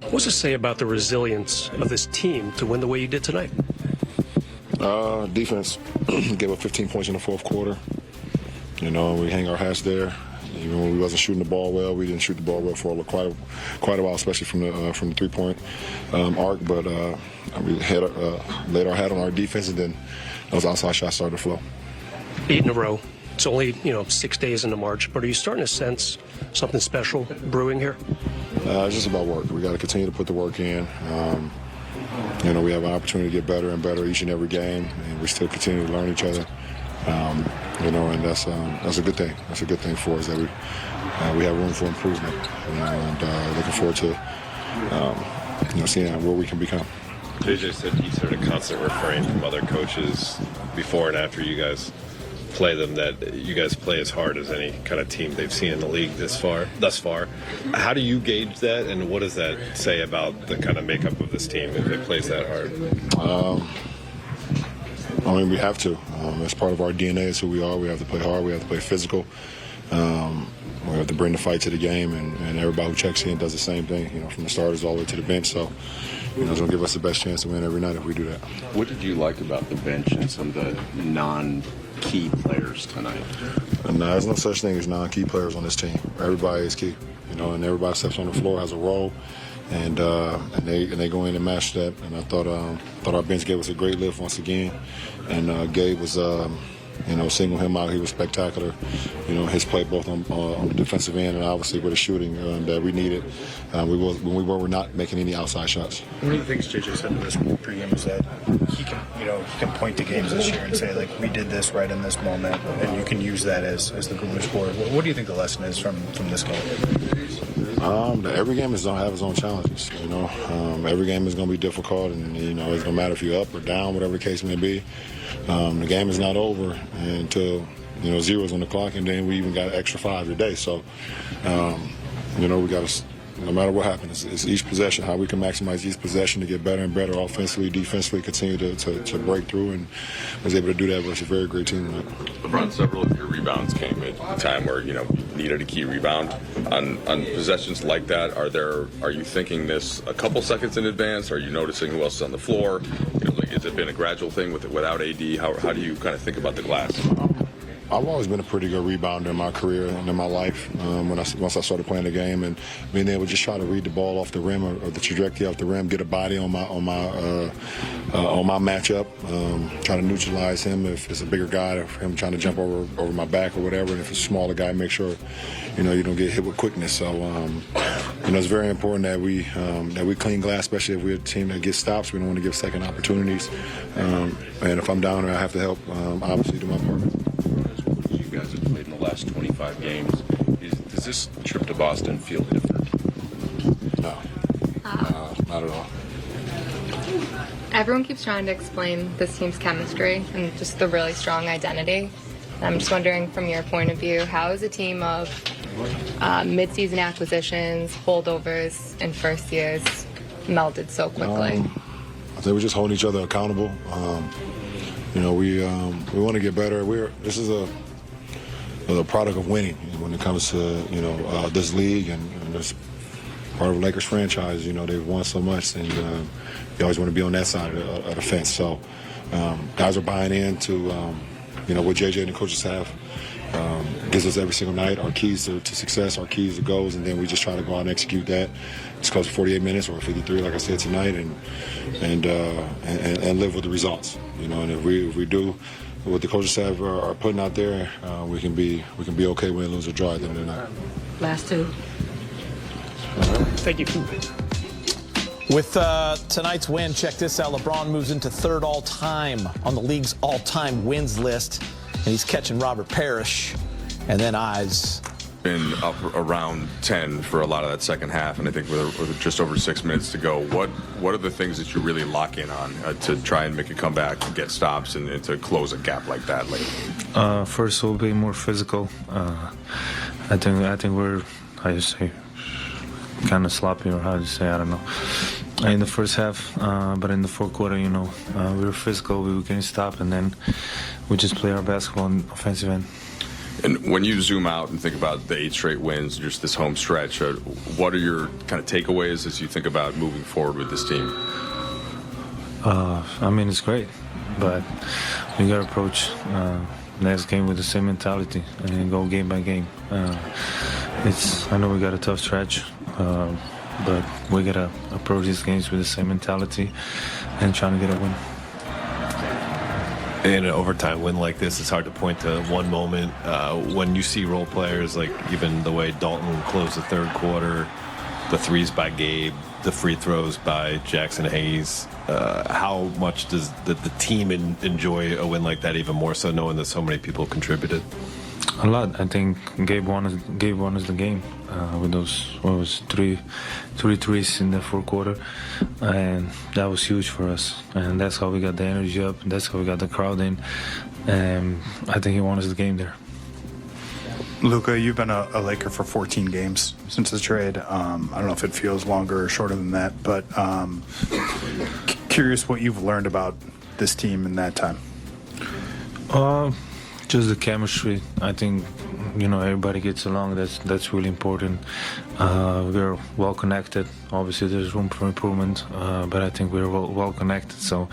What's it say about the resilience of this team to win the way you did tonight? Defense gave up 15 points in the fourth quarter. You know, we hang our hats there. Even when we wasn't shooting the ball well, we didn't shoot the ball well for quite a while, especially from the three-point arc. But we laid our hat on our defense, and then those outside shots started to flow. 8 in a row. It's only 6 days into March, but are you starting to sense something special brewing here? It's just about work. We got to continue to put the work in. We have an opportunity to get better and better each and every game, and we still continue to learn each other. And that's a good thing. That's a good thing for us that we have room for improvement, and looking forward to seeing where we can become. JJ said he's heard a constant refrain from other coaches before and after you guys play them that you guys play as hard as any kind of team they've seen in the league thus far. How do you gauge that, and what does that say about the kind of makeup of this team if it plays that hard? We have to. It's part of our DNA. It's who we are. We have to play hard. We have to play physical. We have to bring the fight to the game, and everybody who checks in does the same thing, from the starters all the way to the bench. So, it's going to give us the best chance to win every night if we do that. What did you like about the bench and some of the non-key players tonight? There's no such thing as non-key players on this team. Everybody is key, and everybody steps on the floor has a role, and they go in and match that. And I thought our bench gave us a great lift once again, and Gabe was. Single him out, he was spectacular. His play both on the defensive end and obviously with the shooting that we needed. We were not making any outside shots. One of the things JJ said in this pregame is that he can point to games this year and say, like, we did this right in this moment, and you can use that as the boomers board. What do you think the lesson is from this game? Every game is going to have its own challenges. Every game is going to be difficult, and it's going to matter if you're up or down, whatever the case may be. The game is not over until zero's on the clock, and then we even got an extra 5 today. So, we got to. No matter what happens, it's each possession, how we can maximize each possession to get better and better offensively, defensively, continue to break through, and was able to do that versus a very great team tonight. LeBron, several of your rebounds came at a time where you needed a key rebound. On possessions like that, are you thinking this a couple seconds in advance? Are you noticing who else is on the floor? Has it been a gradual thing without AD? How do you kind of think about the glass? I've always been a pretty good rebounder in my career and in my life. Once I started playing the game and being able to just try to read the ball off the rim or the trajectory off the rim, get a body on my matchup, try to neutralize him if it's a bigger guy, or him trying to jump over my back or whatever. And if it's a smaller guy, make sure you don't get hit with quickness. So it's very important that we clean glass, especially if we're a team that gets stops. We don't want to give second opportunities. And if I'm down there, I have to help. Obviously, do my part. You guys have played in the last 25 games. Does this trip to Boston feel different? No, not at all. Everyone keeps trying to explain this team's chemistry and just the really strong identity. I'm just wondering, from your point of view, how is a team of mid-season acquisitions, holdovers, and first years melded so quickly? I think we're just holding each other accountable. We want to get better. This is a product of winning when it comes to this league and this part of the Lakers franchise. They've won so much, and you always want to be on that side of the fence. So guys are buying into what JJ and the coaches have. Gives us every single night our keys to success, our keys to goals, and then we just try to go out and execute that. It's close to 48 minutes or 53, like I said tonight, and live with the results. And if we do what the coaches have are putting out there, we can be okay win, lose, or draw at the end of the night. Last two. Thank you. With tonight's win, check this out. LeBron moves into third all-time on the league's all-time wins list, and he's catching Robert Parrish. And then Eyes. Been up around 10 for a lot of that second half, and I think with just over 6 minutes to go, what are the things that you really lock in on to try and make a comeback, to get stops, and to close a gap like that late? First, we'll be more physical. I think we're, how you say, kind of sloppy, or how to say, I don't know, in the first half. But in the fourth quarter, we were physical, we were getting stopped, and then we just play our basketball on the offensive end. And when you zoom out and think about the 8 straight wins, just this home stretch, what are your kind of takeaways as you think about moving forward with this team? I mean, it's great, but we got to approach next game with the same mentality and go game by game. I know we got a tough stretch, but we got to approach these games with the same mentality and trying to get a win. In an overtime win like this, it's hard to point to one moment. When you see role players, like even the way Dalton closed the third quarter, the threes by Gabe, the free throws by Jackson Hayes, how much does the team enjoy a win like that, even more so knowing that so many people contributed? A lot. I think Gabe won us the game with those, three threes in the fourth quarter, and that was huge for us. And that's how we got the energy up. That's how we got the crowd in. And I think he won us the game there. Luka, you've been a Laker for 14 games since the trade. I don't know if it feels longer or shorter than that, but curious what you've learned about this team in that time. Just the chemistry. I think, everybody gets along. That's really important. We're well connected. Obviously, there's room for improvement, but I think we're well connected. So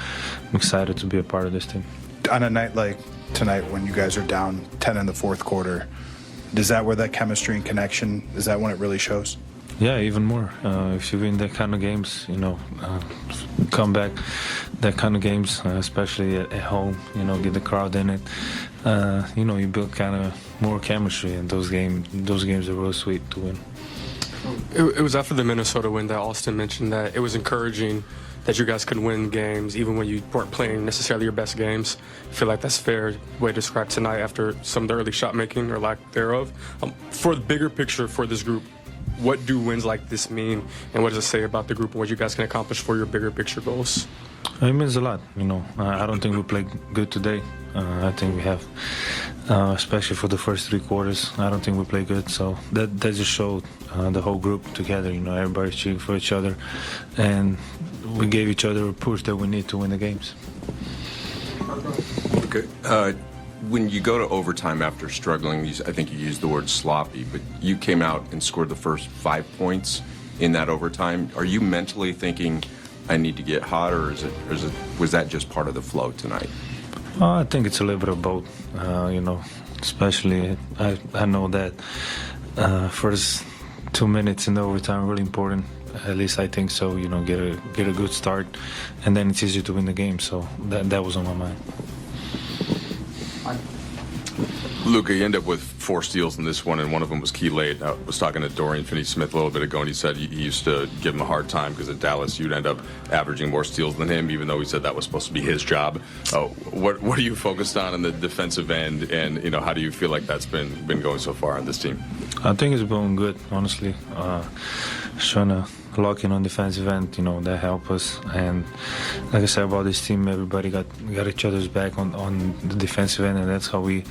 I'm excited to be a part of this team. On a night like tonight, when you guys are down 10 in the fourth quarter, is that where that chemistry and connection, is that when it really shows? Yeah, even more. If you win that kind of games, come back, that kind of games, especially at home, get the crowd in it. You build kind of more chemistry, and those games are real sweet to win. It was after the Minnesota win that Austin mentioned that it was encouraging that you guys could win games even when you weren't playing necessarily your best games. I feel like that's a fair way to describe tonight after some of the early shot making or lack thereof. For the bigger picture for this group, what do wins like this mean, and what does it say about the group and what you guys can accomplish for your bigger picture goals? It means a lot. I don't think we played good today. I think we have, especially for the first 3 quarters, I don't think we played good. So that just showed the whole group together. Everybody's cheering for each other, and we gave each other a push that we need to win the games. Okay. When you go to overtime after struggling, I think you used the word sloppy, but you came out and scored the first 5 points in that overtime. Are you mentally thinking, I need to get hot, or was that just part of the flow tonight? I think it's a little bit of both. Especially I know that first 2 minutes in the overtime are really important. At least I think so. Get a good start, and then it's easier to win the game. So that was on my mind. Luka, you end up with 4 steals in this one, and one of them was key late. I was talking to Dorian Finney-Smith a little bit ago, and he said he used to give him a hard time because at Dallas you'd end up averaging more steals than him, even though he said that was supposed to be his job. What are you focused on in the defensive end, and how do you feel like that's been going so far on this team? I think it's going good, honestly. Trying to lock in on defensive end, that help us. And like I said about this team, everybody got each other's back on the defensive end, and that's how we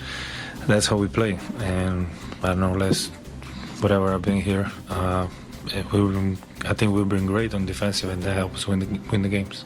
play. And I don't know, whatever I've been here, I think we've been great on defensive, and that helps win the games.